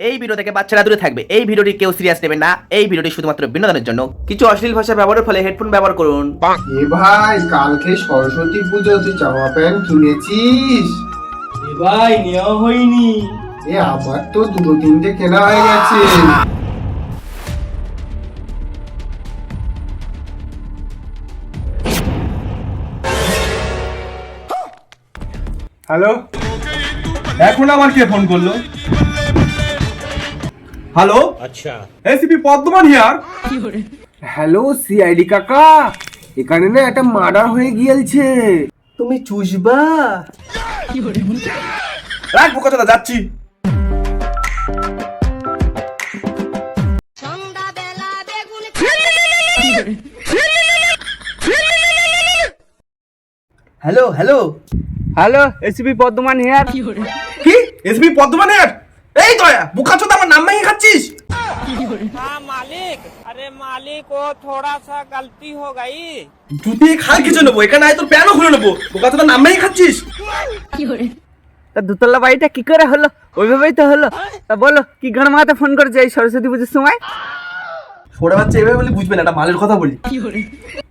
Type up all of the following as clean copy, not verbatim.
এই ভিডিও থেকে বাচ্চারা দূরে থাকবে। এই ভিডিওটি কেউ সিরিয়াস নেবেন না। এই ভিডিওটি শুধুমাত্র বিনোদনের জন্য। কিছু অশ্লীল ভাষা ব্যবহারের ফলে হেডফোন ব্যবহার করুন। এ ভাই, কালকে সরস্বতী পুজো, তুই জামা প্যান্ট কিনেছিস? এ ভাই নেওয়া হয়নি। এ আমার তো দুটো তিনটে কেনা হয়ে গেছে। হ্যালো, এখন আবার কে ফোন করলো? হ্যালো, আচ্ছা, এসিপি পদ্মমান হিয়ার। হ্যালো সিআইডি কাকা, এখানে না একটা মার্ডার হয়ে গিয়েছে। তুমি চুষবা? রাখ বোকাচোদা, যাচ্ছি। Hello hello hello, SP পদ্মমান here. কি এসপি পদ্মমান হিয়ার? এই দয়া বোকাচোদা, আমার নাম ভেঙে খাচ্ছিস? हाँ मालिक, अरे मालिक वो थोड़ा सा गलती हो गई। জুতি খাল কিছু নেবো, এখানে আয় তোর প্যানও খুলে নেবো। বোকাচোদা নাম ভেঙে খাচ্ছিস? তা দুতলা বাড়িটা কি করে হলো? ওইভাবেই তো হলো। তা বলো, কি গান মাথাতে ফোন করেছে এই সরস্বতী পুজোর সময়? ছোট বাচ্চা এভাবে বলে বুঝবে না, একটা মালের কথা বলি।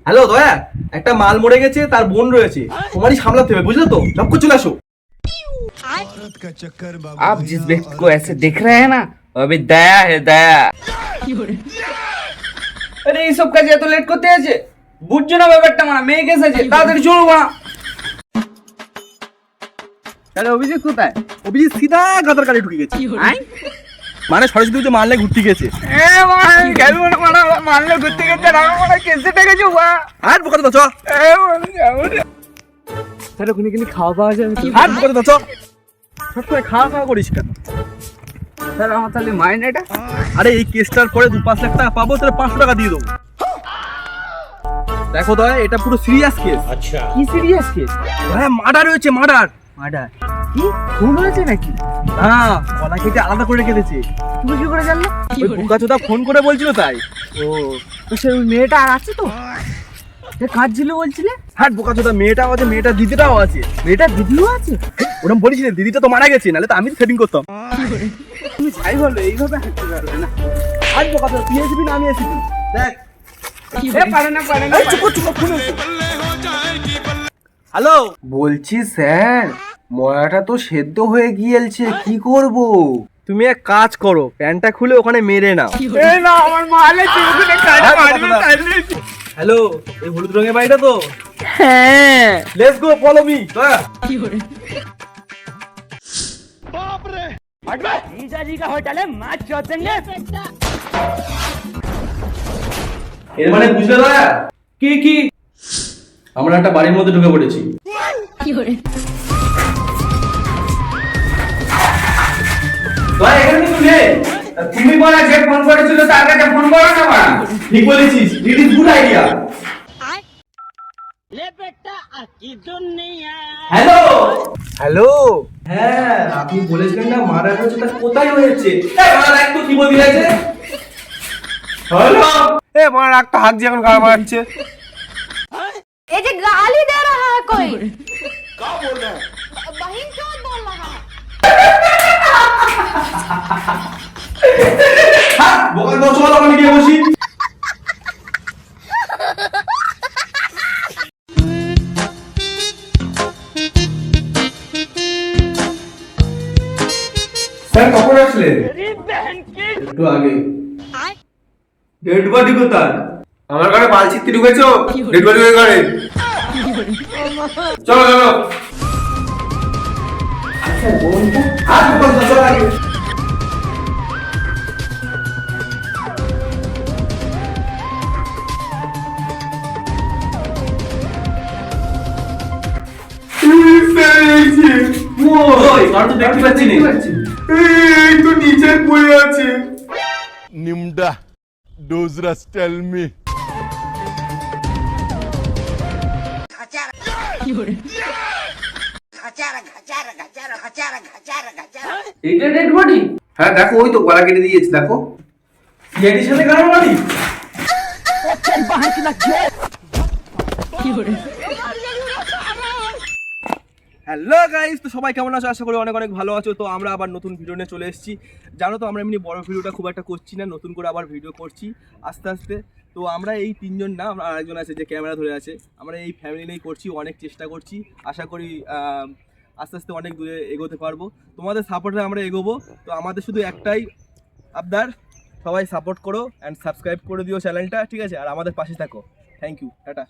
হ্যালো দয়া, একটা মাল মরে গেছে, তার বোন রয়েছে, তোমারই সামলাতে হবে, বুঝলে তো? সব করে চলে আসো। आप जिस व्यक्ति को ऐसे देख रहे हैं ना, वो अभी दया है, दया। আরে এইসব কাজে এত লেট করতে আছে? বুঝছো না ব্যাপারটা? মানে মেয়ে এসেছে, তাড়াতাড়ি চলো না। তাহলে অভিজিৎ কোথায়? অভিজিৎ সিধা গাদার গাড়ি ঢুকে গেছে। আই মানে সরস্বতী পুজো মারলে ঘুরতে গেছে। এ ভাই, গেল না মানে মানলে ঘুরতে গেছে, না মানে কেসে টেকেছো বা? আর বোকাচোদা চ। এ মানে যাবো না। তাহলে ওখানে গেলে খাওয়া পাওয়া যাবে কি? আর বোকাচোদা চ। সবসময় খাওয়া খাওয়া করিস কেন? তাহলে আমার তাহলে মাইনেটা? আরে এই কেসটার পরে 2-5 লাখ টাকা পাবো, তাহলে 500 টাকা দিয়ে দেবো। দেখো দয়া, এটা পুরো সিরিয়াস কেস। কি সিরিয়াস কেস? হ্যাঁ, মার্ডার হয়েছে, মার্ডার। মার্ডার? কি খুন হয়েছে নাকি? হ্যাঁ, গলা কেটে আলাদা করে রেখে দিয়েছে। তুমি কি করে জানলে? ওই বোকাচোদা ফোন করে বলছিল তাই। ও, তো সে ওই মেয়েটা আর আছে তো? সে কাজ ছিল বলছিলে? হ্যাঁ বোকাচোদা, মেয়েটাও আছে, মেয়েটার দিদিটাও আছে। মেয়েটার দিদিও আছে? ওরকম বলিস না, দিদিটা তো মারা গেছে, নাহলে তো আমি সেটিং করতাম। তুমি যাই বলো, এইভাবে হাঁটতে পারবে না। আজ বোকাচোদা, তুই এসবি না আমি এসবি? দেখ। এ পারে না, পারে না। এই চুপ কর, চুপ কর, ফোন হচ্ছে। হ্যালো, বলছি স্যার, মরাটা তো সেদ্ধ হয়ে গিয়েছে, কি করব? তুমি এক কাজ করো, প্যান্টটা খুলে ওখানে মেরে নাও। এ না, আমার মালে চিরকুটে কাটা মারবে তাহলে। হ্যালো, এই হলুদ রঙের বাড়িটা তো? হ্যাঁ। Let's go, follow me. जीजाजी का होटल है, माच चौथ देंगे। এর মানে বুঝলে দয়া? কি কি? আমরা একটা বাড়ির মধ্যে ঢুকে পড়েছি। দয়া এখানে কিন্তু নেই। তুমি বলা যে ফোন করেছিল তার কাছে ফোন করো না মা। ঠিক বলেছিস, ইট ইজ গুড আইডিয়া। ले बेटा की दुनिया। হ্যালো। হ্যালো, হ্যাঁ, আপনি বলেছিলেন না মারা হয়েছে, তা কোথায় হয়েছে? এই মারা দেখ তো কি বলবি আছে। হ্যালো। এ মার একটা হাত দিয়ে এখন গাড়ি মারছে। ये जो गाली दे रहा है कोई क्या बोल रहा है बहन चोद बोल रहा है হ্যাঁ, বোকা তো চল ওখানে গিয়ে বসি। স্যার কখন আসলেন? একটু আগে। ডেড বডি কোথায়? আমার ঘরে বাল ছিটতে ঢুকেছো? ডেড বডি হয়ে ঘরে। চলো চলো। আচ্ছা বোনটা আর বোকা তো চল আগে। ওই আর তো দেখতে পাচ্ছি না। এই তো নিচে পড়ে আছে। Nimda, Dozras, tell me. এইটা ডেড বডি? হ্যাঁ দেখো, ওই তো গলা কেটে দিয়েছে, দেখো। সিআইডির সাথে কারো বডি? হ্যালো গাইস, তো সবাই কেমন আছো? আশা করি অনেক অনেক ভালো আছো। তো আমরা আবার নতুন ভিডিও নিয়ে চলে এসেছি। জানো তো আমরা এমনি বড় ভিডিওটা খুব একটা করছি না, নতুন করে আবার ভিডিও করছি আস্তে আস্তে। তো আমরা এই তিনজন না, আমরা আরেকজন আছে যে ক্যামেরা ধরে আছে, আমরা এই ফ্যামিলি নিয়েই করছি, অনেক চেষ্টা করছি। আশা করি আস্তে আস্তে অনেক দূরে এগোতে পারবো, তোমাদের সাপোর্টে আমরা এগোবো। তো আমাদের শুধু একটাই আবদার, সবাই সাপোর্ট করো অ্যান্ড সাবস্ক্রাইব করে দিও চ্যানেলটা, ঠিক আছে? আর আমাদের পাশে থাকো। Thank you, tata.